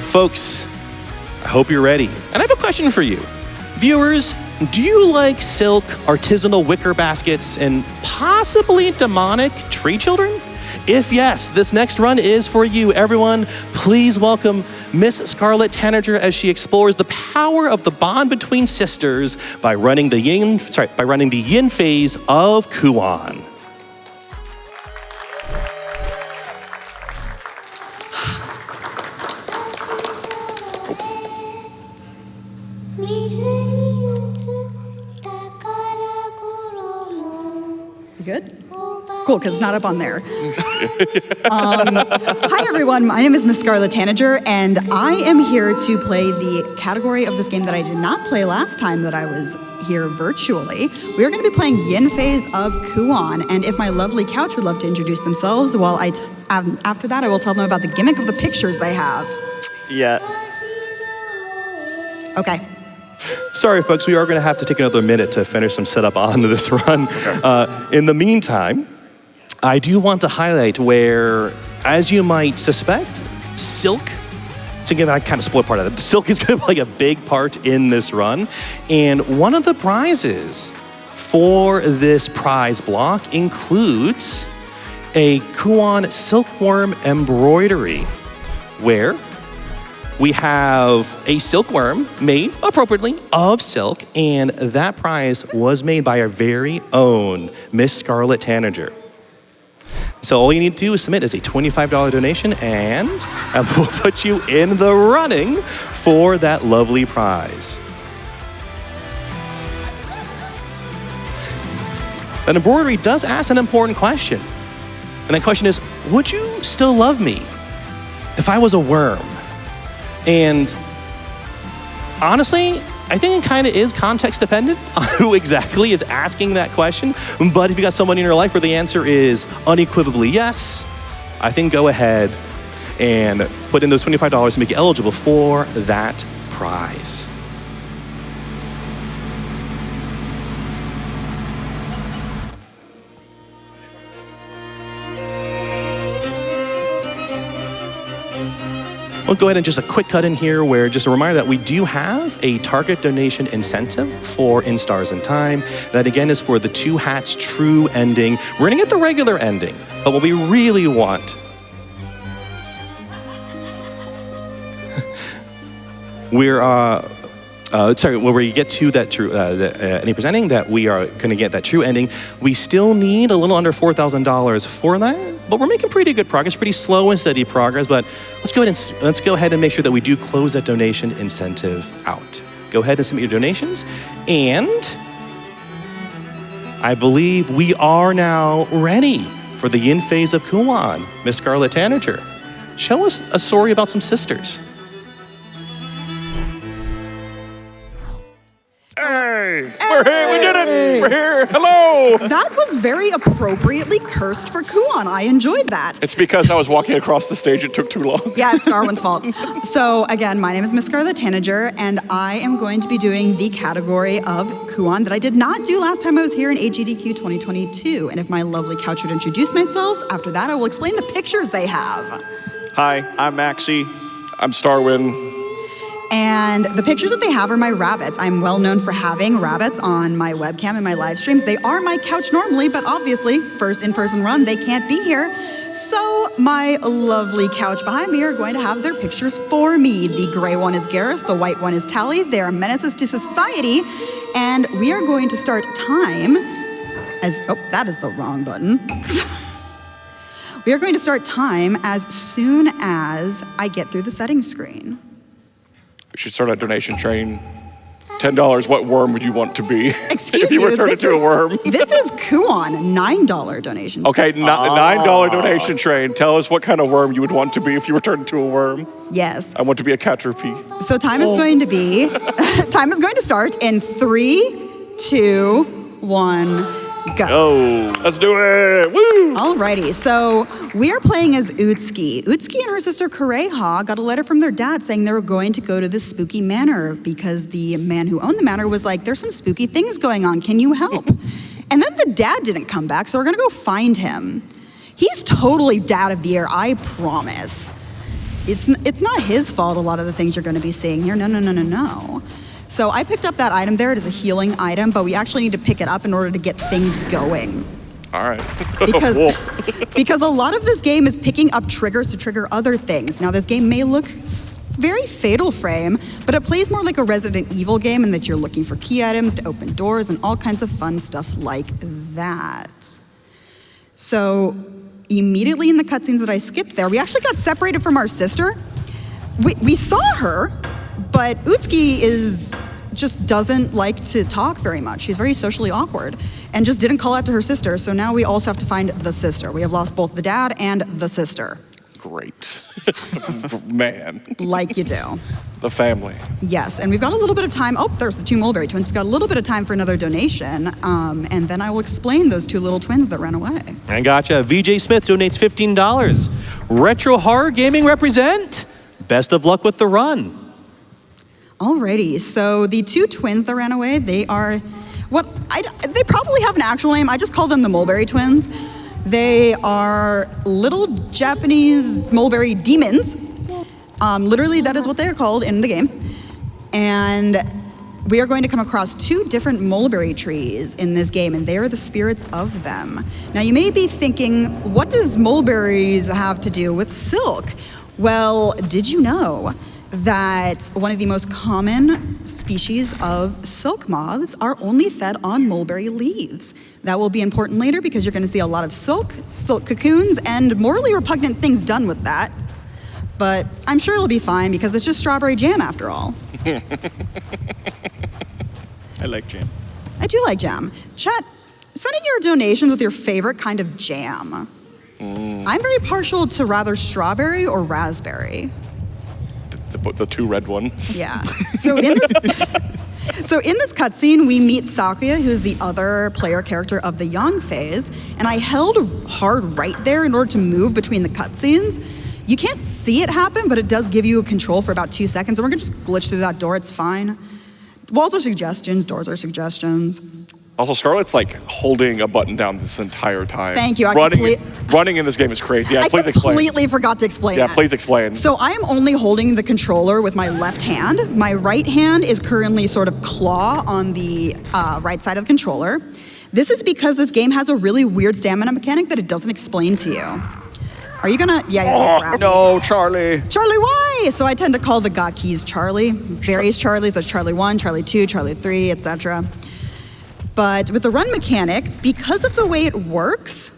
Folks, I hope you're ready. And I have a question for you. Viewers, do you like silk, artisanal wicker baskets, and possibly demonic tree children? If yes, this next run is for you. Everyone, please welcome MissScarletTanager as she explores the power of the bond between sisters by running the yin phase of Kuon. You good? Cool, because it's not up on there. Hi, everyone. My name is MissScarletTanager, and I am here to play the category of this game that I did not play last time that I was here virtually. We are going to be playing Yin Phase of Kuon, and if my lovely couch would love to introduce themselves, well, after that, I will tell them about the gimmick of the pictures they have. Yeah. Okay. Sorry, folks, we are going to have to take another minute to finish some setup on this run. In the meantime, I do want to highlight where, as you might suspect, silk, to give that kind of spoil part of it, silk is going to play a big part in this run. And one of the prizes for this prize block includes a Kuon silkworm embroidery, where we have a silkworm made appropriately of silk, and that prize was made by our very own MissScarletTanager. So all you need to do is submit is a $25 donation, and we'll put you in the running for that lovely prize. That embroidery does ask an important question. And that question is, would you still love me if I was a worm? And honestly, I think it kind of is context dependent on who exactly is asking that question. But if you got someone in your life where the answer is unequivocally yes, I think go ahead and put in those $25 to make you eligible for that prize. We'll go ahead and just a quick cut in here where just a reminder that we do have a target donation incentive for In Stars in Time. That again is for the Two Hats True ending. We're gonna get the regular ending, but what we really want when we get to that true any presenting that we are going to get that true ending, we still need a little under $4,000 for that. But we're making pretty good progress, pretty slow and steady progress. But let's go ahead and make sure that we do close that donation incentive out. Go ahead and submit your donations, and I believe we are now ready for the Yin Phase of Kuon. MissScarletTanager, show us a story about some sisters. Hey, we're here, we did it, we're here, hello. That was very appropriately cursed for Kuon. I enjoyed that. It's because I was walking across the stage, it took too long. Yeah, it's Darwin's fault. So again, my name is MissScarletTanager, and I am going to be doing the category of Kuon that I did not do last time I was here in AGDQ 2022. And if my lovely couch would introduce themselves, after that I will explain the pictures they have. Hi, I'm Maxie. I'm Starwin. And the pictures that they have are my rabbits. I'm well known for having rabbits on my webcam and my live streams. They are my couch normally, but obviously, first in-person run, they can't be here. So my lovely couch behind me are going to have their pictures for me. The gray one is Garrus, the white one is Tally. They are menaces to society. And we are going to start time as, oh, that is the wrong button. We are going to start time as soon as I get through the settings screen. We should start a donation train. $10, what worm would you want to be? Excuse if you were turned into a worm? This is Kuon, $9 donation. Okay, $9 donation train. Tell us what kind of worm you would want to be if you were turned into a worm. Yes. I want to be a caterpie. So time is going to be, time is going to start in 3, 2, 1, go. Oh, let's do it. Woo! Alrighty, so we are playing as Utsuki. Utsuki and her sister Kureha got a letter from their dad saying they were going to go to this spooky manor because the man who owned the manor was like, there's some spooky things going on, can you help? And then the dad didn't come back, so we're gonna go find him. He's totally dad of the year, I promise. it's not his fault, a lot of the things you're going to be seeing here. No. So I picked up that item there. It is a healing item, but we actually need to pick it up in order to get things going. All right. Because a lot of this game is picking up triggers to trigger other things. Now, this game may look very Fatal Frame, but it plays more like a Resident Evil game in that you're looking for key items to open doors and all kinds of fun stuff like that. So immediately in the cutscenes that I skipped there, we actually got separated from our sister. We saw her, but Utsuki just doesn't like to talk very much. She's very socially awkward and just didn't call out to her sister. So now we also have to find the sister. We have lost both the dad and the sister. Great. Man. Like you do. The family. Yes, and we've got a little bit of time. Oh, there's the two Mulberry twins. We've got a little bit of time for another donation, and then I will explain those two little twins that ran away. I gotcha. VJ Smith donates $15. Retro Horror Gaming represent. Best of luck with the run. Alrighty, so the two twins that ran away, they are they probably have an actual name. I just call them the Mulberry twins. They are little Japanese mulberry demons. Literally, that is what they are called in the game. And we are going to come across two different mulberry trees in this game, and they are the spirits of them. Now, you may be thinking, what does mulberries have to do with silk? Well, did you know that one of the most common species of silk moths are only fed on mulberry leaves? That will be important later because you're going to see a lot of silk cocoons, and morally repugnant things done with that. But I'm sure it'll be fine because it's just strawberry jam after all. I like jam. I do like jam. Chat, send in your donations with your favorite kind of jam. I'm very partial to rather strawberry or raspberry. The two red ones. Yeah. So in this cutscene, we meet Sakuya, who's the other player character of the young phase, and I held hard right there in order to move between the cutscenes. You can't see it happen, but it does give you a control for about 2 seconds, and we're gonna just glitch through that door, it's fine. Walls are suggestions, doors are suggestions. Also, Scarlett's like holding a button down this entire time. Thank you. Running in this game is crazy. Yeah, please explain. I completely forgot to explain that. Yeah, please explain. So I am only holding the controller with my left hand. My right hand is currently sort of claw on the right side of the controller. This is because this game has a really weird stamina mechanic that it doesn't explain to you. Are you gonna? Yeah, you're gonna grab me. No, Charlie. Charlie, why? So I tend to call the Gotkeys Charlie. Various Charlies. There's Charlie 1, Charlie 2, Charlie 3, etc. But with the run mechanic, because of the way it works,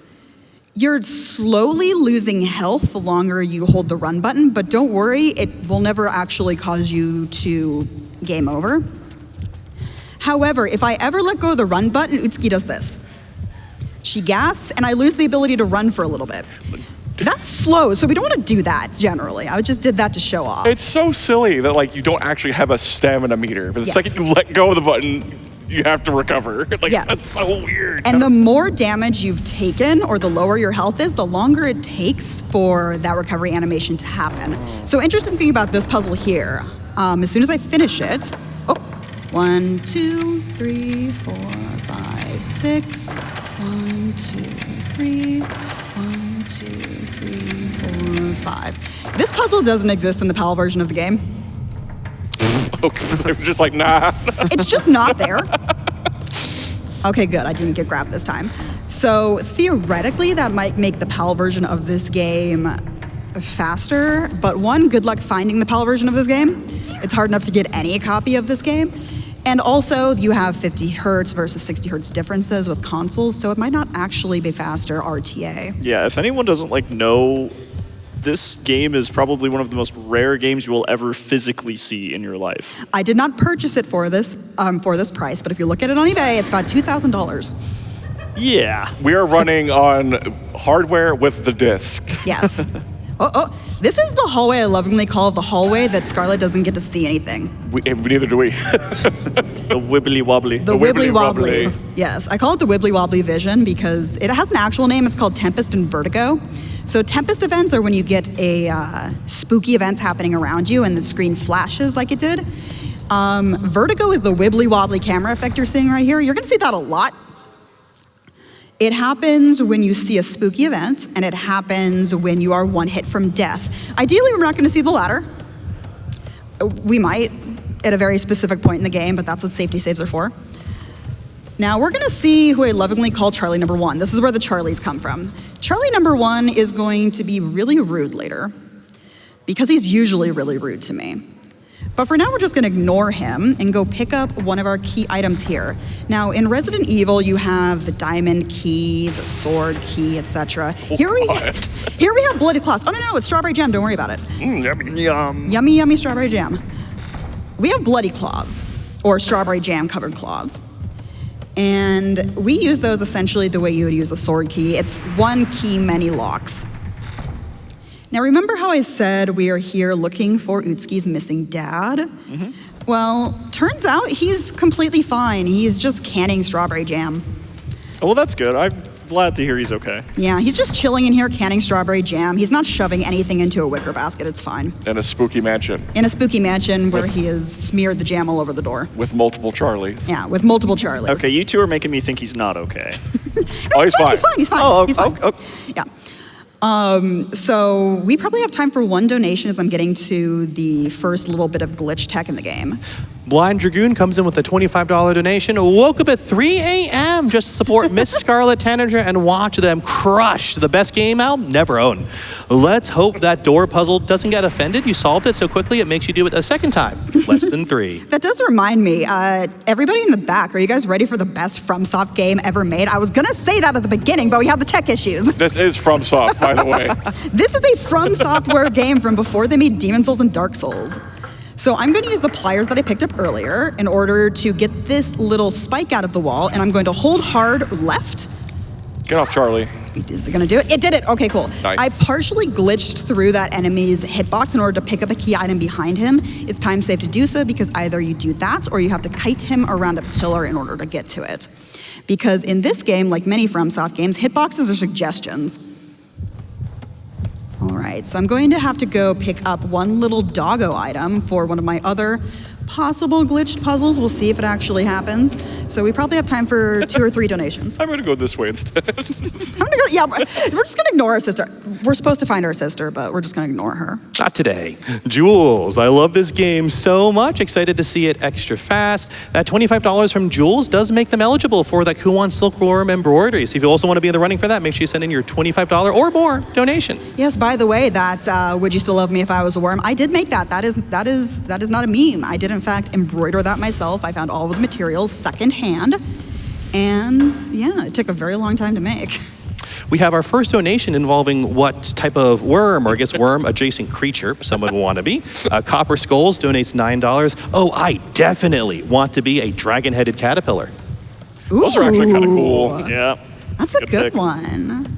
you're slowly losing health the longer you hold the run button, but don't worry, it will never actually cause you to game over. However, if I ever let go of the run button, Utsuki does this. She gasps, and I lose the ability to run for a little bit. That's slow, so we don't want to do that generally. I just did that to show off. It's so silly that like you don't actually have a stamina meter, but the Yes. second you let go of the button, you have to recover. Like, Yes. that's so weird. And the more damage you've taken, or the lower your health is, the longer it takes for that recovery animation to happen. So interesting thing about this puzzle here, as soon as I finish it, 1, 2, 3, 4, 5, 6, 1, 2, 3, 1, 2, 3, 4, 5. This puzzle doesn't exist in the PAL version of the game. Okay, they were just like, nah. It's just not there. Okay, good. I didn't get grabbed this time. So theoretically, that might make the PAL version of this game faster. But one, good luck finding the PAL version of this game. It's hard enough to get any copy of this game. And also, you have 50 hertz versus 60 hertz differences with consoles, so it might not actually be faster RTA. Yeah, if anyone doesn't know, this game is probably one of the most rare games you will ever physically see in your life. I did not purchase it for this price, but if you look at it on eBay, it's about $2,000. Yeah. We are running on hardware with the disc. Yes. This is the hallway I lovingly call the hallway that Scarlett doesn't get to see anything. Neither do we. The wibbly wobbly. The wibbly wobblies. Yes, I call it the wibbly wobbly vision because it has an actual name. It's called Tempest and Vertigo. So Tempest events are when you get a spooky events happening around you and the screen flashes like it did. Vertigo is the wibbly wobbly camera effect you're seeing right here. You're gonna see that a lot. It happens when you see a spooky event, and it happens when you are one hit from death. Ideally, we're not going to see the latter. We might at a very specific point in the game, but that's what safety saves are for. Now, we're going to see who I lovingly call Charlie number 1. This is where the Charlies come from. Charlie number 1 is going to be really rude later, because he's usually really rude to me. But for now, we're just going to ignore him and go pick up one of our key items here. Now, in Resident Evil, you have the diamond key, the sword key, etc. Here we have bloody claws. Oh, no, it's strawberry jam. Don't worry about it. Yummy, yum. Yummy, yummy strawberry jam. We have bloody claws, or strawberry jam covered claws. And we use those essentially the way you would use the sword key. It's one key, many locks. Now, remember how I said we are here looking for Utsuki's missing dad? Mm-hmm. Well, turns out he's completely fine. He's just canning strawberry jam. Oh, well, that's good. I'm glad to hear he's okay. Yeah, he's just chilling in here canning strawberry jam. He's not shoving anything into a wicker basket. It's fine. In a spooky mansion. In a spooky mansion where he has smeared the jam all over the door. With multiple Charlies. Yeah, with multiple Charlies. Okay, you two are making me think he's not okay. Oh, he's fine. He's fine. Oh, he's fine. oh. Yeah. So we probably have time for one donation as I'm getting to the first little bit of glitch tech in the game. Blind Dragoon comes in with a $25 donation. Woke up at 3 a.m. just to support MissScarletTanager and watch them crush the best game I'll never own. Let's hope that door puzzle doesn't get offended. You solved it so quickly it makes you do it a second time. Less than 3. That does remind me, everybody in the back, are you guys ready for the best FromSoft game ever made? I was gonna say that at the beginning, but we have the tech issues. This is FromSoft, by the way. This is a From Software game from before they made Demon Souls and Dark Souls. So I'm going to use the pliers that I picked up earlier in order to get this little spike out of the wall, and I'm going to hold hard left. Get off, Charlie. Is it going to do it? It did it. Okay, cool. Nice. I partially glitched through that enemy's hitbox in order to pick up a key item behind him. It's time safe to do so because either you do that or you have to kite him around a pillar in order to get to it. Because in this game, like many FromSoft games, hitboxes are suggestions. All right, so I'm going to have to go pick up one little doggo item for one of my other possible glitched puzzles. We'll see if it actually happens. So we probably have time for 2 or 3 donations. I'm gonna go this way instead. We're just gonna ignore our sister. We're supposed to find our sister, but we're just gonna ignore her. Not today. Jules, I love this game so much. Excited to see it extra fast. That $25 from Jules does make them eligible for that Kuon Silkworm embroidery. So if you also want to be in the running for that, make sure you send in your $25 or more donation. Yes, by the way, that's Would You Still Love Me If I Was a Worm? I did make that. That is not a meme. I did in fact embroider that myself. I found all of the materials secondhand. And yeah, it took a very long time to make. We have our first donation involving what type of worm, or I guess worm adjacent creature someone would want to be. Copper Skulls donates $9. Oh, I definitely want to be a dragon-headed caterpillar. Ooh, Those are actually kind of cool. Yeah. That's a good pick. one.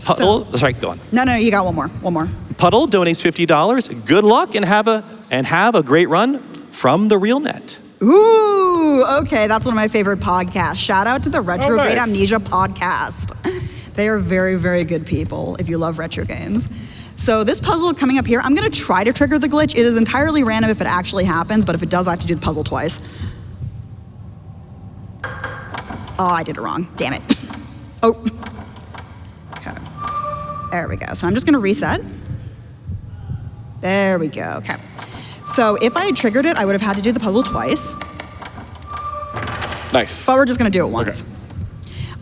Puddle, sorry, go on. No, you got one more. Puddle donates $50. Good luck and have a great run from the RealNet. Ooh, okay, that's one of my favorite podcasts. Shout out to the Retrograde nice. Amnesia podcast. They are very, very good people if you love retro games. So this puzzle coming up here, I'm gonna try to trigger the glitch. It is entirely random if it actually happens, but if it does, I have to do the puzzle twice. Oh, I did it wrong, damn it. Oh, okay, there we go. So I'm just gonna reset. There we go, okay. So if I had triggered it, I would have had to do the puzzle twice, Nice. but we're just gonna do it once. Okay.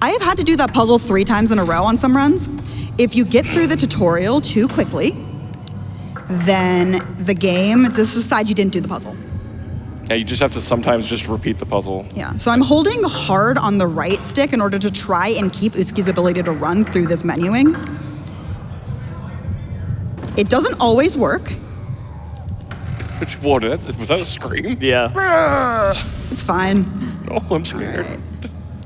I have had to do that puzzle 3 times in a row on some runs. If you get through the tutorial too quickly, then the game just decides you didn't do the puzzle. Yeah, you just have to sometimes just repeat the puzzle. Yeah, so I'm holding hard on the right stick in order to try and keep Utsuki's ability to run through this menuing. It doesn't always work. What, was that a scream? Yeah. It's fine. Oh, I'm scared. Right.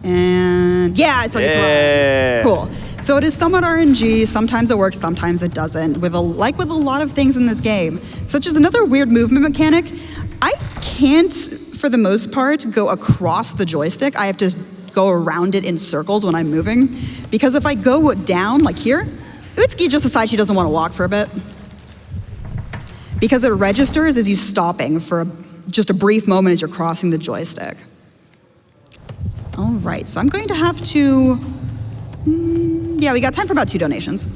And yeah, I still get to Yeah. run. Cool. So it is somewhat RNG. Sometimes it works, sometimes it doesn't. Like with a lot of things in this game, such as another weird movement mechanic, I can't, for the most part, go across the joystick. I have to go around it in circles when I'm moving. Because if I go down, like here, Utsuki just decides she doesn't want to walk for a bit. Because it registers as you stopping for just a brief moment as you're crossing the joystick. All right, so I'm going to have to, yeah, we got time for about 2 donations.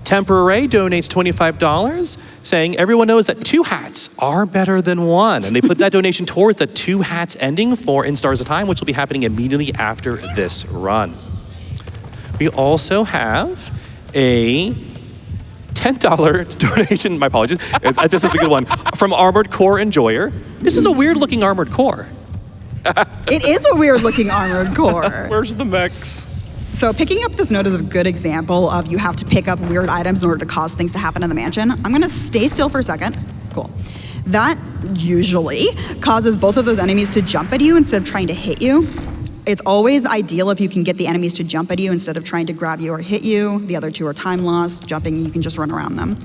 Temporary donates $25, saying everyone knows that 2 hats are better than 1. And they put that donation towards the 2 hats ending for In Stars of Time, which will be happening immediately after this run. We also have a $10 donation, my apologies, this is a good one, from Armored Core Enjoyer. This is a weird looking Armored Core. It is a weird looking Armored Core. Where's the mechs? So picking up this note is a good example of you have to pick up weird items in order to cause things to happen in the mansion. I'm gonna stay still for a second. Cool. That usually causes both of those enemies to jump at you instead of trying to hit you. It's always ideal if you can get the enemies to jump at you instead of trying to grab you or hit you. The other 2 are time loss. Jumping, you can just run around them.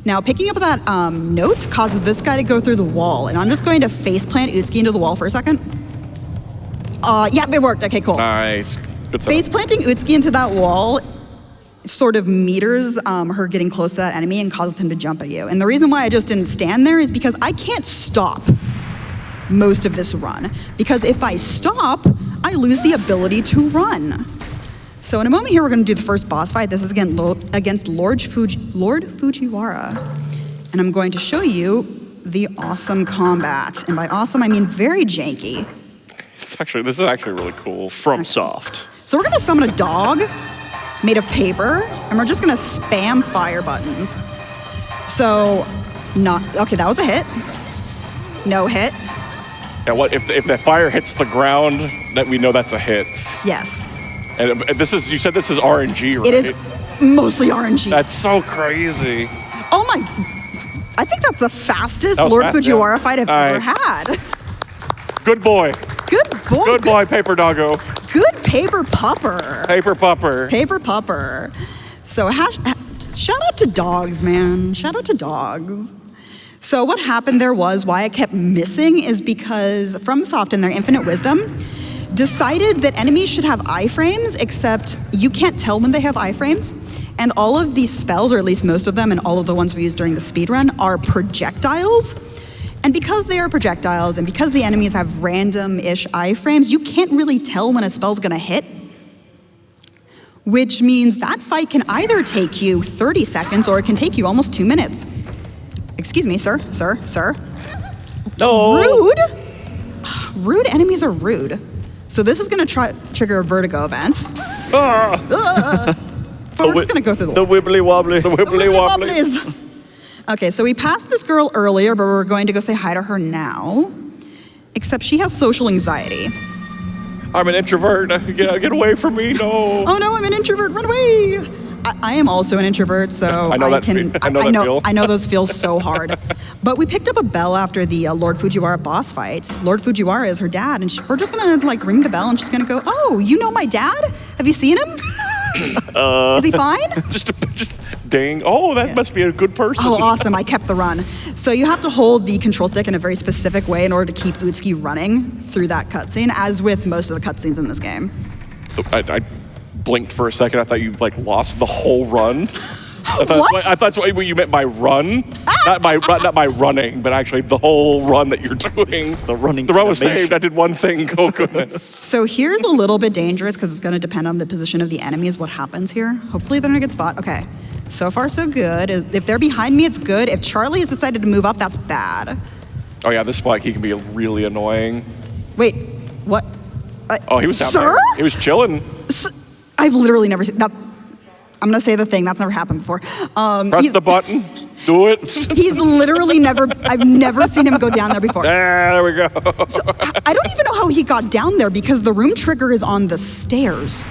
Now, picking up that note causes this guy to go through the wall, and I'm just going to face plant Utsuki into the wall for a second. Yeah, it worked. Okay, cool. Nice. Good stuff. Face planting Utsuki into that wall sort of meters her getting close to that enemy and causes him to jump at you. And the reason why I just didn't stand there is because I can't stop most of this run. Because if I stop, I lose the ability to run. So in a moment here, we're gonna do the first boss fight. This is against Lord Fujiwara. And I'm going to show you the awesome combat. And by awesome, I mean very janky. This is actually really cool. FromSoft. So we're gonna summon a dog made of paper, and we're just gonna spam fire buttons. So, okay, that was a hit. No hit. Yeah, what if the fire hits the ground? That we know that's a hit. Yes. And you said this is RNG, right? It is mostly RNG. That's so crazy. Oh my, I think that's the fastest Lord Fujiwara fight I've ever had. Good boy. Good boy. Good boy, Paper Doggo. Good paper pupper. Paper Pupper. Paper pupper. So shout out to dogs, man. Shout out to dogs. So what happened there was, why I kept missing is because FromSoft in their infinite wisdom decided that enemies should have iframes, except you can't tell when they have iframes. And all of these spells, or at least most of them, and all of the ones we used during the speedrun, are projectiles. And because they are projectiles, and because the enemies have random-ish iframes, you can't really tell when a spell's gonna hit. Which means that fight can either take you 30 seconds, or it can take you almost 2 minutes. Excuse me, sir. No. Rude? Rude enemies are rude. So this is gonna trigger a vertigo event. But we're just gonna go through the wibbly wobbly. The wibbly wobbly. wobblies. Okay, so we passed this girl earlier, but we're going to go say hi to her now. Except she has social anxiety. I'm an introvert. Get away from me, no. Oh no, I'm an introvert, run away. I am also an introvert, so I know those feels so hard. But we picked up a bell after the Lord Fujiwara boss fight. Lord Fujiwara is her dad, and we're just gonna ring the bell, and she's gonna go, "Oh, you know my dad? Have you seen him? Is he fine?" Just dang. Oh, that must be a good person. Oh, awesome! I kept the run. So you have to hold the control stick in a very specific way in order to keep Utsuki running through that cutscene, as with most of the cutscenes in this game. I blinked for a second. I thought you lost the whole run. I thought that's what you meant by run, not by running, but actually the whole run that you're doing. The run was saved. I did one thing. Oh goodness. So here's a little bit dangerous because it's going to depend on the position of the enemies. What happens here? Hopefully they're in a good spot. Okay. So far so good. If they're behind me, it's good. If Charlie has decided to move up, that's bad. Oh yeah, this spot he can be really annoying. Wait, what? Oh, he was down sir? there. He was chilling. I've literally never seen that. I'm gonna say the thing that's never happened before. Press the button. Do it. He's literally I've never seen him go down there before. There we go. So I don't even know how he got down there because the room trigger is on the stairs.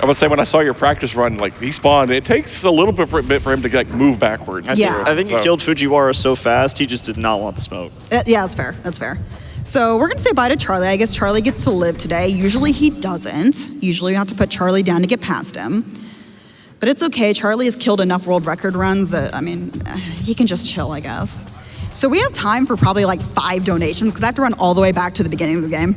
I would say when I saw your practice run, he spawned. It takes a little bit for him to move backwards. I think he killed Fujiwara so fast he just did not want the smoke. Yeah, that's fair. That's fair. So we're gonna say bye to Charlie. I guess Charlie gets to live today. Usually he doesn't. Usually we have to put Charlie down to get past him. But it's okay. Charlie has killed enough world record runs that, he can just chill, I guess. So we have time for probably 5 donations because I have to run all the way back to the beginning of the game.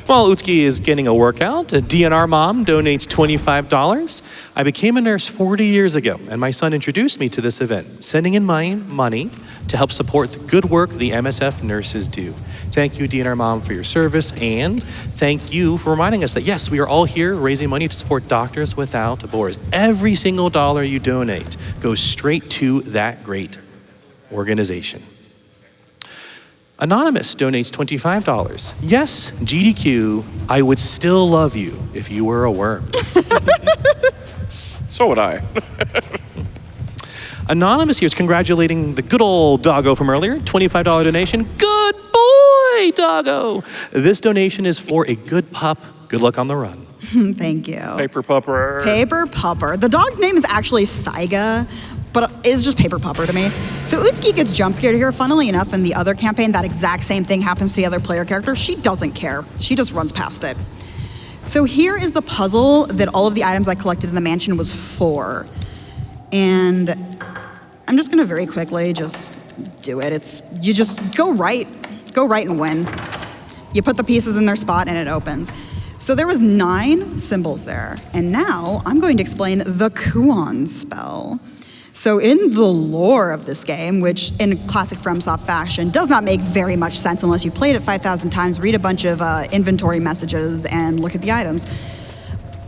While Utsuki is getting a workout, a DNR mom donates $25. I became a nurse 40 years ago, and my son introduced me to this event. Sending in my money to help support the good work the MSF nurses do. Thank you, DNR Mom, for your service, and thank you for reminding us that, yes, we are all here raising money to support Doctors Without Borders. Every single dollar you donate goes straight to that great organization. Anonymous donates $25. Yes, GDQ, I would still love you if you were a worm. So would I. Anonymous here is congratulating the good old doggo from earlier. $25 donation. Good boy, doggo. This donation is for a good pup. Good luck on the run. Thank you. Paper Pupper. Paper Pupper. The dog's name is actually Saiga, but it's just Paper Pupper to me. So Utsuki gets jump scared here. Funnily enough, in the other campaign, that exact same thing happens to the other player character. She doesn't care. She just runs past it. So here is the puzzle that all of the items I collected in the mansion was for. And I'm just gonna very quickly just do it. You just go right and win. You put the pieces in their spot and it opens. So there was 9 symbols there. And now I'm going to explain the Kuon spell. So in the lore of this game, which in classic FromSoft fashion does not make very much sense unless you've played it 5,000 times, read a bunch of inventory messages, and look at the items.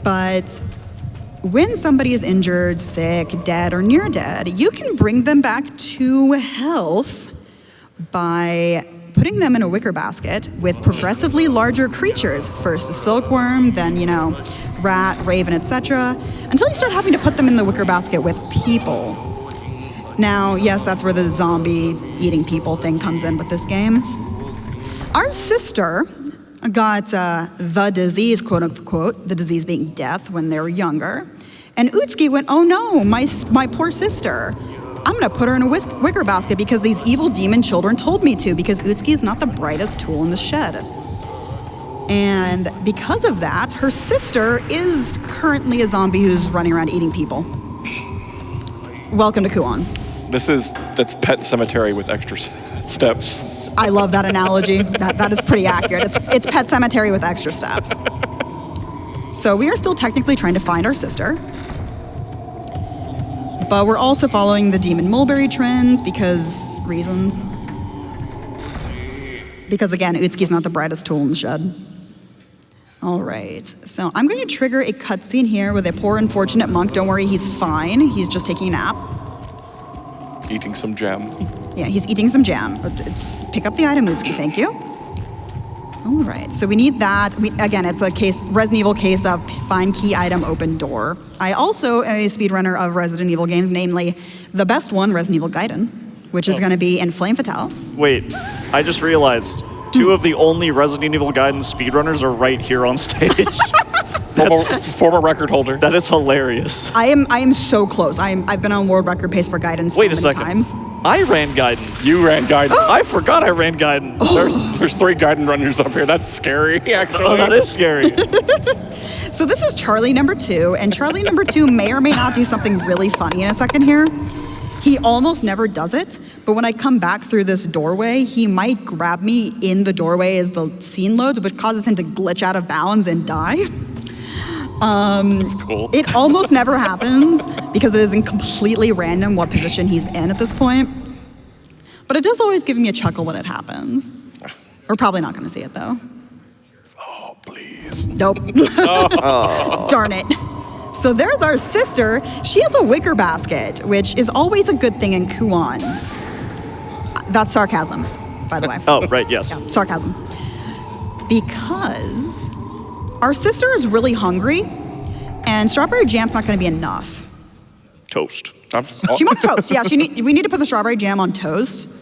But when somebody is injured, sick, dead, or near dead, you can bring them back to health by putting them in a wicker basket with progressively larger creatures. First a silkworm, then, rat, raven, etc., until you start having to put them in the wicker basket with people. Now, yes, that's where the zombie eating people thing comes in with this game. Our sister got the disease, quote unquote, the disease being death, when they were younger. And Utsuki went, oh no, my poor sister. I'm gonna put her in a wicker basket because these evil demon children told me to, because Utsuki is not the brightest tool in the shed. And because of that, her sister is currently a zombie who's running around eating people. Welcome to Kuon. That's Pet Cemetery with extra steps. I love that analogy. That is pretty accurate. It's Pet Cemetery with extra steps. So we are still technically trying to find our sister. But we're also following the Demon Mulberry trends because reasons. Because again, Utsuki's not the brightest tool in the shed. All right, so I'm going to trigger a cutscene here with a poor unfortunate monk. Don't worry, he's fine. He's just taking a nap. Eating some jam. Yeah, he's eating some jam. Pick up the item, Utsuki, thank you. All right, so we need that. Again, it's a Resident Evil case of find key item, open door. I also am a speedrunner of Resident Evil games, namely the best one, Resident Evil Gaiden, which is going to be in Flame Fatales. Wait, I just realized 2 of the only Resident Evil Gaiden speedrunners are right here on stage. Former record holder. That is hilarious. I am so close. I've been on world record pace for Gaiden so many times. I ran Gaiden. You ran Gaiden. I forgot I ran Gaiden. There's 3 Gaiden runners up here. That's scary, actually. Oh, that is scary. So this is Charlie number 2, and Charlie number 2 may or may not do something really funny in a second here. He almost never does it, but when I come back through this doorway, he might grab me in the doorway as the scene loads, which causes him to glitch out of bounds and die. That's cool. It almost never happens because it isn't completely random what position he's in at this point. But it does always give me a chuckle when it happens. We're probably not going to see it, though. Oh, please. Nope. Darn it. So there's our sister. She has a wicker basket, which is always a good thing in Kuon. That's sarcasm, by the way. Oh, right, yes. Yeah, sarcasm. Because our sister is really hungry, and strawberry jam's not going to be enough. Toast. She wants toast. Yeah, we need to put the strawberry jam on toast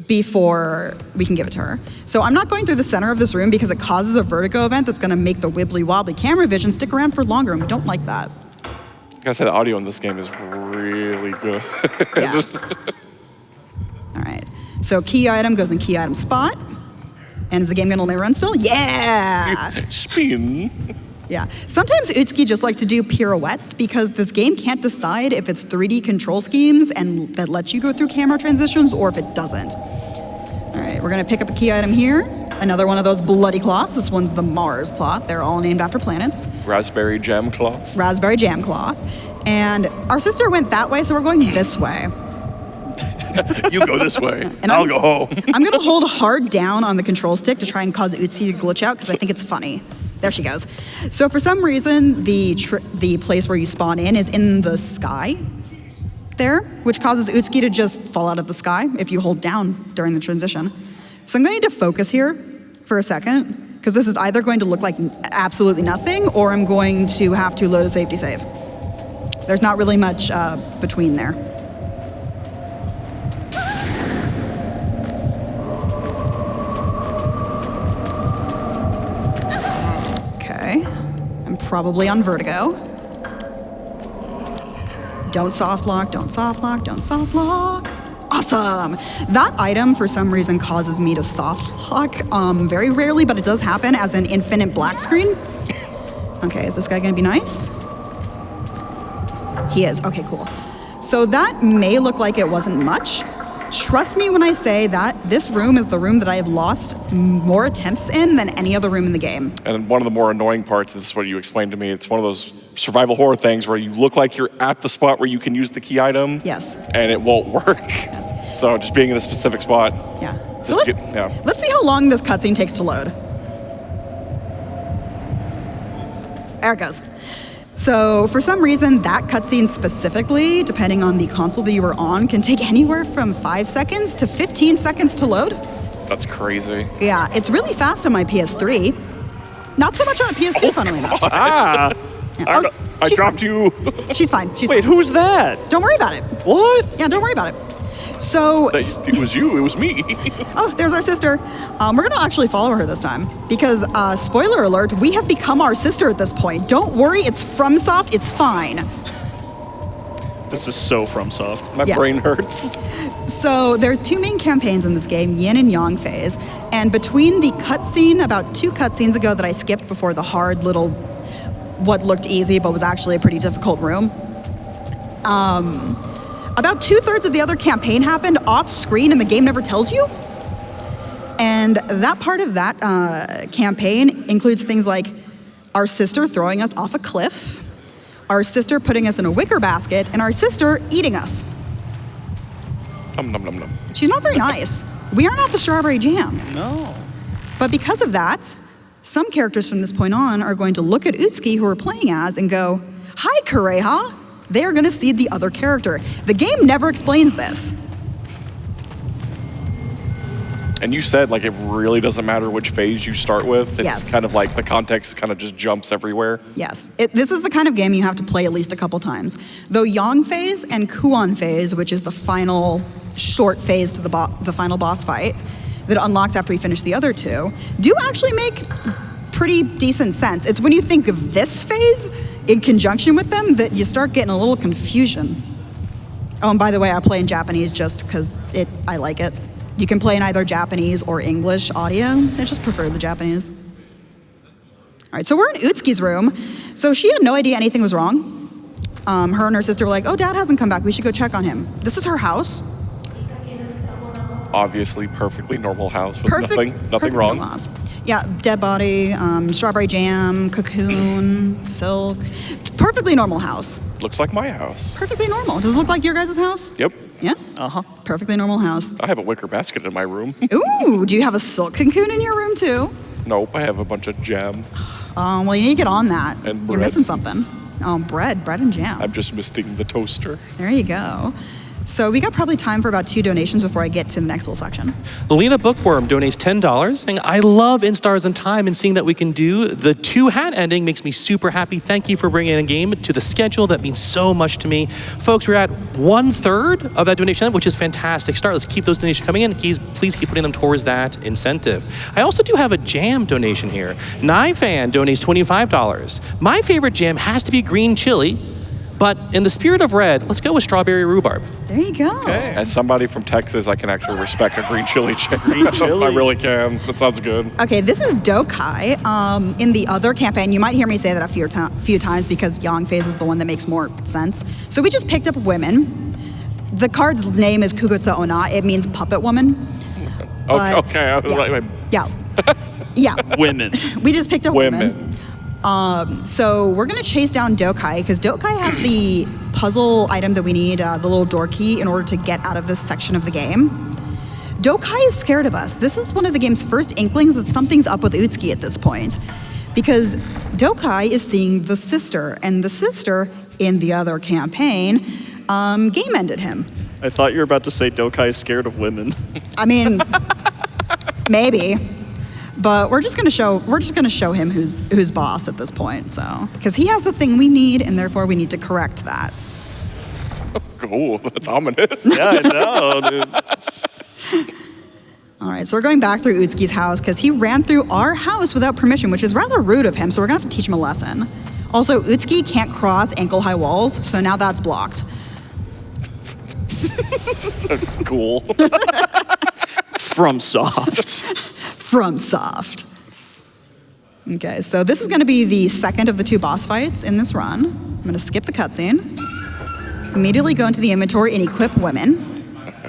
before we can give it to her. So I'm not going through the center of this room because it causes a vertigo event that's going to make the wibbly-wobbly camera vision stick around for longer, and we don't like that. I gotta say, the audio in this game is really good. Yeah. All right. So key item goes in key item spot. And is the game going to let me run still? Yeah! Spin. Yeah. Sometimes Utsuki just likes to do pirouettes because this game can't decide if it's 3D control schemes and that lets you go through camera transitions or if it doesn't. All right, we're going to pick up a key item here. Another one of those bloody cloths. This one's the Mars cloth. They're all named after planets. Raspberry jam cloth. Raspberry jam cloth. And our sister went that way, so we're going this way. You go this way, And I'll go home. I'm gonna hold hard down on the control stick to try and cause Utsi to glitch out because I think it's funny. There she goes. So for some reason, the place where you spawn in is in the sky there, which causes Utsuki to just fall out of the sky if you hold down during the transition. So I'm going to need to focus here for a second, because this is either going to look like absolutely nothing, or I'm going to have to load a safety save. There's not really much between there. Okay, I'm probably on vertigo. Don't soft lock, don't soft lock, don't soft lock. Awesome! That item, for some reason, causes me to soft lock very rarely, but it does happen as an infinite black screen. Okay, is this guy gonna be nice? He is, okay, cool. So that may look like it wasn't much. Trust me when I say that this room is the room that I have lost more attempts in than any other room in the game. And one of the more annoying parts, this is what you explained to me, it's one of those survival horror things where you look like you're at the spot where you can use the key item. Yes. And it won't work. Yes. So just being in a specific spot. Yeah. Just So let's see how long this cutscene takes to load. There it goes. So for some reason, that cutscene specifically, depending on the console that you were on, can take anywhere from 5 seconds to 15 seconds to load. That's crazy. Yeah, it's really fast on my PS3. Not so much on a PS2, funnily enough. Ah! Yeah. I She's dropped fine. you. She's fine. She's Wait, fine. who's that? Don't worry about it. What? Yeah, don't worry about it. So, It was you, it was me. oh, there's our sister. We're gonna actually follow her this time because, spoiler alert, we have become our sister at this point. Don't worry, it's FromSoft, it's fine. This is so FromSoft. My Yeah. brain hurts. So there's two main campaigns in this game, Yin and Yang phase, and between the cutscene, about 2 cutscenes ago that I skipped before the hard little, what looked easy but was actually a pretty difficult room, about 2/3 of the other campaign happened off screen and the game never tells you. And that part of that campaign includes things like our sister throwing us off a cliff, our sister putting us in a wicker basket, and our sister eating us. Nom nom nom nom. She's not very nice. We are not the strawberry jam. No. But because of that, some characters from this point on are going to look at Utsuki, who we're playing as, and go, "Hi, Kureha." They are going to see the other character. The game never explains this. And you said like it really doesn't matter which phase you start with. It's Yes. kind of like the context kind of just jumps everywhere. Yes, this is the kind of game you have to play at least a couple times. Though Yang phase and Kuon phase, which is the final short phase to the final boss fight that unlocks after we finish the other 2, do actually make pretty decent sense. It's when you think of this phase in conjunction with them that you start getting a little confusion. Oh, and by the way, I play in Japanese just because I like it. You can play in either Japanese or English audio. I just prefer the Japanese. All right, so we're in Utsuki's room. So she had no idea anything was wrong. Her and her sister were like, "Oh, Dad hasn't come back. We should go check on him." This is her house. Obviously, perfectly normal house with nothing perfect wrong. normal house. Yeah, dead body, strawberry jam, cocoon, silk. Perfectly normal house. Looks like my house. Perfectly normal. Does it look like your guys' house? Yep. Yeah? Uh-huh. Perfectly normal house. I have a wicker basket in my room. Ooh, do you have a silk cocoon in your room too? Nope, I have a bunch of jam. Well, you need to get on that. And You're bread. missing something. Oh, bread and jam. I'm just missing the toaster. There you go. So we got probably time for about 2 donations before I get to the next little section. Lena Bookworm donates $10, saying, "I love In Stars and Time, and seeing that we can do the 2-hat ending makes me super happy. Thank you for bringing a game to the schedule. That means so much to me." Folks, we're at 1/3 of that donation, which is fantastic start. Let's keep those donations coming in. Please keep putting them towards that incentive. I also do have a jam donation here. Nifan donates $25. My favorite jam has to be green chili, but in the spirit of red, let's go with strawberry rhubarb. There you go. As somebody from Texas, I can actually respect a green chili jam. Green chili. I really can. That sounds good. Okay, this is Dokai. In the other campaign, you might hear me say that a few times because Yang phase is the one that makes more sense. So we just picked up women. The card's name is Kugutsa Ona. It means puppet woman. But- Okay, I was yeah. like, Yeah. Yeah. Women. We just picked up women. women. So we're gonna chase down Dokai, because Dokai has the puzzle item that we need, the little door key, in order to get out of this section of the game. Dokai is scared of us. This is one of the game's first inklings that something's up with Utsuki at this point, because Dokai is seeing the sister, and the sister, in the other campaign, game-ended him. I thought you were about to say Dokai is scared of women. I mean, maybe, but we're just gonna show him who's boss at this point. So, because he has the thing we need, and therefore we need to correct that. Cool, that's ominous. Yeah, I know, dude. All right, so we're going back through Utsuki's house because he ran through our house without permission, which is rather rude of him. So we're gonna have to teach him a lesson. Also, Utsuki can't cross ankle-high walls, so now that's blocked. Cool. From Soft. From Soft. Okay, so this is going to be the second of the 2 boss fights in this run. I'm going to skip the cutscene. Immediately go into the inventory and equip women.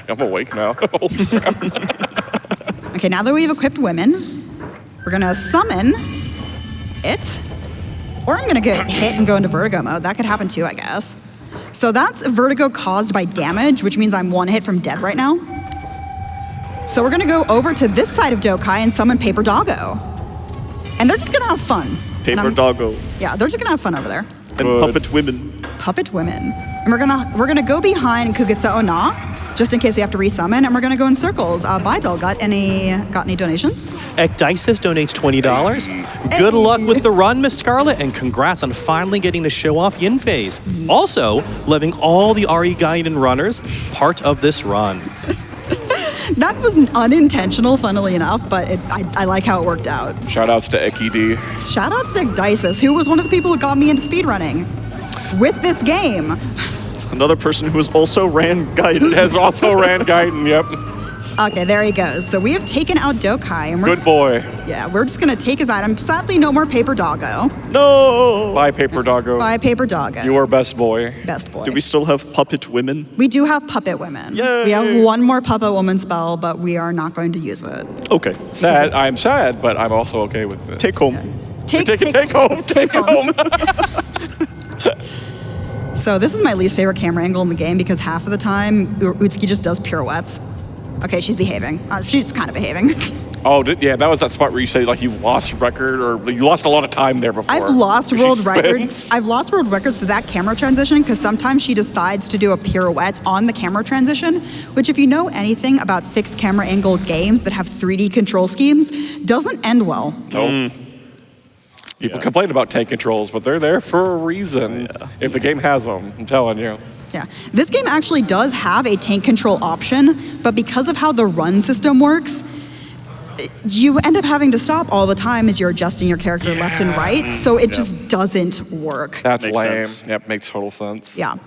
I'm awake now. Okay, now that we've equipped women, we're going to summon it. Or I'm going to get hit and go into vertigo mode. That could happen too, I guess. So that's vertigo caused by damage, which means I'm 1 hit from dead right now. So we're gonna go over to this side of Dokai and summon Paper Doggo. And they're just gonna have fun. Paper Doggo. Yeah, they're just gonna have fun over there. And Puppet Women. Puppet Women. And we're gonna go behind Kugitsa Ona, just in case we have to resummon, and we're gonna go in circles. Bidal, got any donations? Ecdysis donates $20. Good luck with the run, Miss Scarlet, and congrats on finally getting to show off Yin Phase. Also, loving all the RE Gaiden runners, part of this run. That was unintentional, funnily enough, but I like how it worked out. Shoutouts to Ekid. Shoutouts to Ecdysis, who was one of the people who got me into speedrunning with this game. Another person who has also ran Gaiden. Has also ran Gaiden, yep. Okay, there he goes. So we have taken out Dokai, and Good boy. Yeah, we're just gonna take his item. Sadly, no more Paper Doggo. No! Bye, Paper Doggo. Bye, Paper Doggo. You are best boy. Best boy. Do we still have Puppet Women? We do have Puppet Women. Yay! We have 1 more Puppet Woman spell, but we are not going to use it. Okay. Sad. I'm sad, but I'm also okay with this. Take home. Take home. Take it home. So this is my least favorite camera angle in the game because half of the time Utsuki just does pirouettes. Okay, she's behaving. She's kind of behaving. Oh, yeah, that was that spot where you say like you lost record or you lost a lot of time there before. I've lost world She records. spins. I've lost world records to that camera transition because sometimes she decides to do a pirouette on the camera transition, which if you know anything about fixed camera angle games that have 3D control schemes, doesn't end well. Nope. People complain about tank controls, but they're there for a reason. If the game has them, I'm telling you. Yeah, this game actually does have a tank control option, but because of how the run system works, you end up having to stop all the time as you're adjusting your character left and right, so it just doesn't work. That's Makes lame. sense. Yep, makes total sense. Yeah.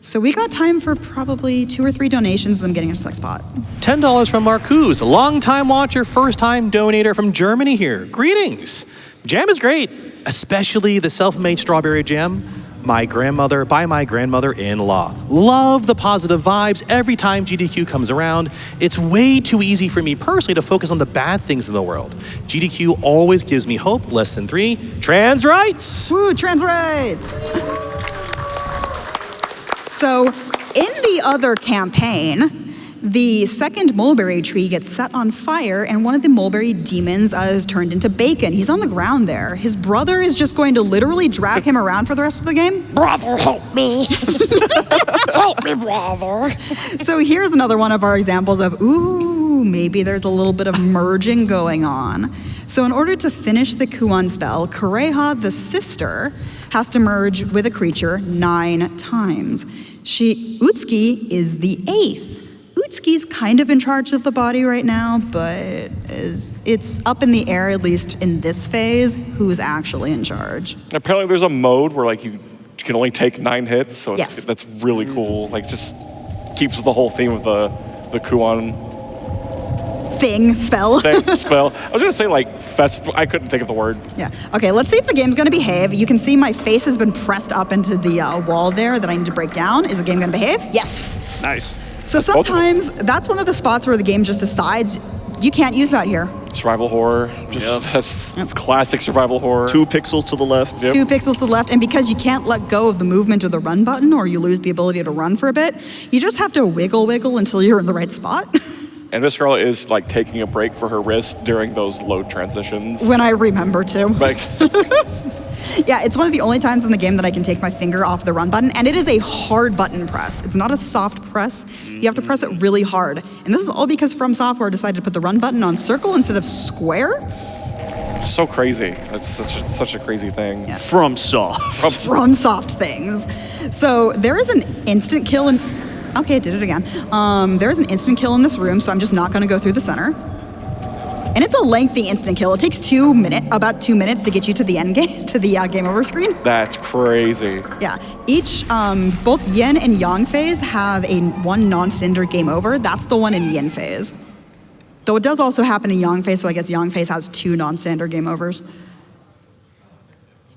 So we got time for probably 2 or 3 donations, and I'm getting us to the next spot. $10 from Marcuse, a long-time watcher, first-time donator from Germany here. Greetings. Jam is great, especially the self-made strawberry jam by my grandmother-in-law. Love the positive vibes every time GDQ comes around. It's way too easy for me personally to focus on the bad things in the world. GDQ always gives me hope. Less than 3. Trans rights. Woo, trans rights! So, in the other campaign, the second mulberry tree gets set on fire, and one of the mulberry demons is turned into bacon. He's on the ground there. His brother is just going to literally drag him around for the rest of the game. Brother, help me. Help me, brother. So here's another one of our examples of, ooh, maybe there's a little bit of merging going on. So in order to finish the Kuon spell, Kureha, the sister, has to merge with a creature 9 times. Utsuki is the 8th. Utsuki's kind of in charge of the body right now, but it's up in the air, at least in this phase, who's actually in charge. Apparently there's a mode where like you can only take 9 hits, so Yes. that's really cool. Like just keeps with the whole theme of the Kuon Spell. spell. I was gonna say like I couldn't think of the word. Yeah. Okay, let's see if the game's gonna behave. You can see my face has been pressed up into the wall there that I need to break down. Is the game gonna behave? Yes. Nice. So sometimes that's one of the spots where the game just decides You can't use that here. Survival horror. That's classic survival horror. 2 pixels to the left. Yep. 2 pixels to the left, and because you can't let go of the movement or the run button, or you lose the ability to run for a bit, you just have to wiggle until you're in the right spot. And Miss Scarlet is like taking a break for her wrist during those load transitions. When I remember to. Like, Yeah, it's one of the only times in the game that I can take my finger off the run button, and it is a hard button press. It's not a soft press. You have to press it really hard. And this is all because From Software decided to put the run button on circle instead of square. so crazy. That's such a crazy thing. Yeah. From Soft. From Soft things. So there is an instant kill in... Okay, I did it again. There is an instant kill in this room, so I'm just not going to go through the center. And it's a lengthy instant kill. It takes about 2 minutes to get you to the end game, to the game over screen. That's crazy. Yeah. Each, both Yin and Yang phase have one non-standard game over. That's the one in Yin phase. Though it does also happen in Yang phase, so I guess Yang phase has 2 non-standard game overs.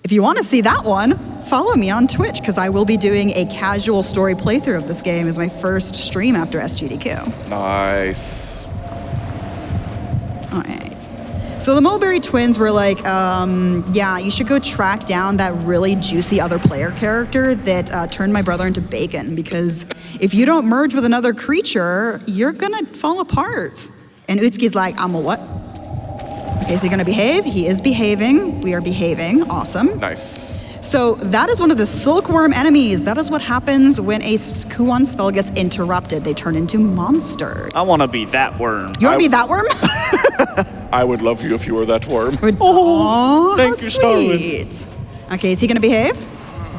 If you want to see that one, follow me on Twitch, because I will be doing a casual story playthrough of this game as my first stream after SGDQ. Nice. All right. So the Mulberry twins were like, yeah, you should go track down that really juicy other player character that turned my brother into bacon, because if you don't merge with another creature, you're gonna fall apart. And Utsuki's like, I'm a what? Okay, is he gonna behave? He is behaving. We are behaving. Awesome. Nice. So that is one of the silkworm enemies. That is what happens when a Kuon spell gets interrupted. They turn into monsters. I want to be that worm. You want to be that worm? I would love you if you were that worm. Oh, thank you, Scarlet. sweet. Okay, is he gonna behave?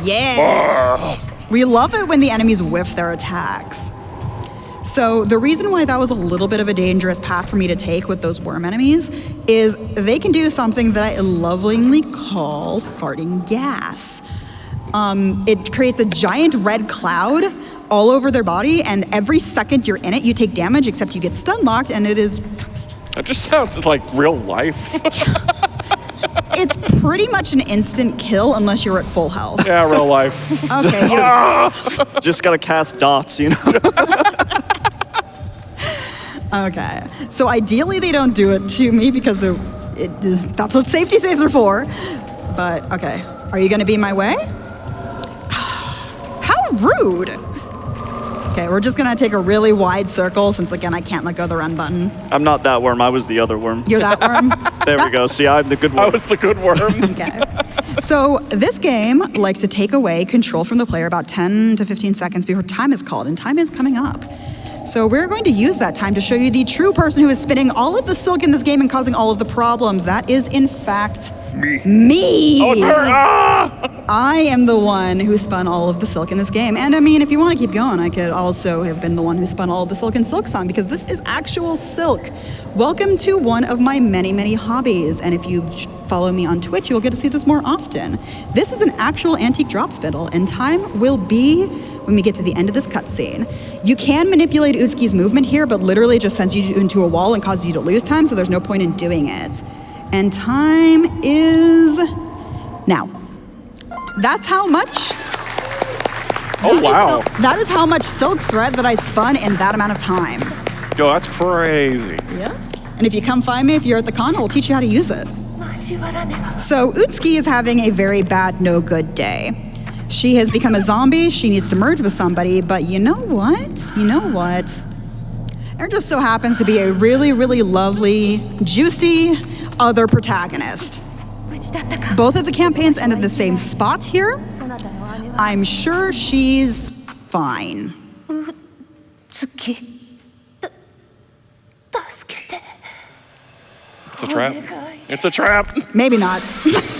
Yeah. We love it when the enemies whiff their attacks. So the reason why that was a little bit of a dangerous path for me to take with those worm enemies is they can do something that I lovingly call farting gas. It creates a giant red cloud all over their body, and every second you're in it, you take damage, except you get stun locked, and it is... That just sounds like real life. It's pretty much an instant kill unless you're at full health. Yeah, real life. Okay. Just gotta cast dots, you know? Okay. So ideally they don't do it to me because that's what safety saves are for. But, okay. Are you gonna be in my way? How rude. Okay, we're just gonna take a really wide circle since, again, I can't let go of the run button. I'm not that worm, I was the other worm. You're that worm? There we go, see, I'm the good I worm. was the good worm. Okay. So this game likes to take away control from the player about 10 to 15 seconds before time is called, and time is coming up. So we're going to use that time to show you the true person who is spinning all of the silk in this game and causing all of the problems. That is, in fact, me. Oh, it's her! Ah! I am the one who spun all of the silk in this game. And I mean, if you want to keep going, I could also have been the one who spun all of the silk in Silk Song, because this is actual silk. Welcome to one of my many, many hobbies. And if you follow me on Twitch, you'll get to see this more often. This is an actual antique drop spindle, and time will be when we get to the end of this cutscene. You can manipulate Utsuki's movement here, but literally it just sends you into a wall and causes you to lose time, so there's no point in doing it. And time is now. That's how much... Oh, wow. That is how much silk thread that I spun in that amount of time. Yo, that's crazy. Yeah. And if you come find me, if you're at the con, we'll teach you how to use it. So Utsuki is having a very bad, no good day. She has become a zombie, she needs to merge with somebody, but you know what? There just so happens to be a really, really lovely, juicy other protagonist. Both of the campaigns end at the same spot here. I'm sure she's fine. It's a trap. It's a trap. Maybe not.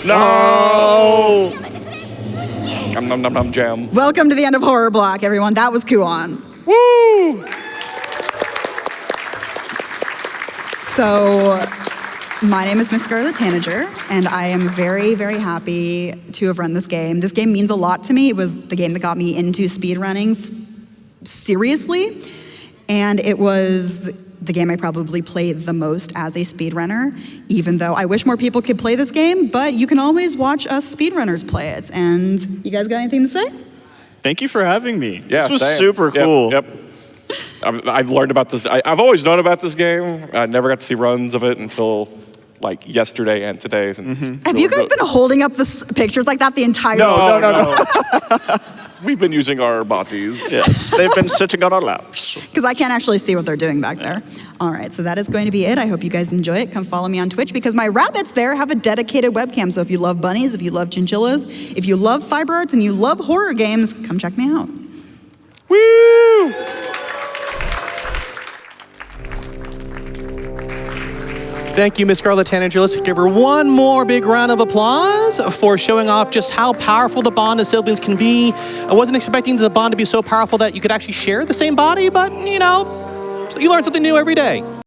No! Nom nom nom nom jam. Welcome to the end of Horror Block, everyone. That was Kuon. Woo! So, my name is MissScarletTanager, and I am very, very happy to have run this game. This game means a lot to me. It was the game that got me into speedrunning seriously, and it was the game I probably played the most as a speedrunner, even though I wish more people could play this game, but you can always watch us speedrunners play it. And you guys got anything to say? Thank you for having me. Yeah, this was same. super cool. Yep. I've learned about this. I've always known about this game. I never got to see runs of it until like yesterday and today. Have you guys been holding up the pictures like that the entire No. We've been using our bodies. Yes, they've been sitting on our laps. Because I can't actually see what they're doing back there. All right, so that is going to be it. I hope you guys enjoy it. Come follow me on Twitch because my rabbits there have a dedicated webcam. So if you love bunnies, if you love chinchillas, if you love fiber arts, and you love horror games, come check me out. Woo! Thank you, MissScarletTanager. Let's give her one more big round of applause for showing off just how powerful the bond of siblings can be. I wasn't expecting the bond to be so powerful that you could actually share the same body, but, you know, you learn something new every day.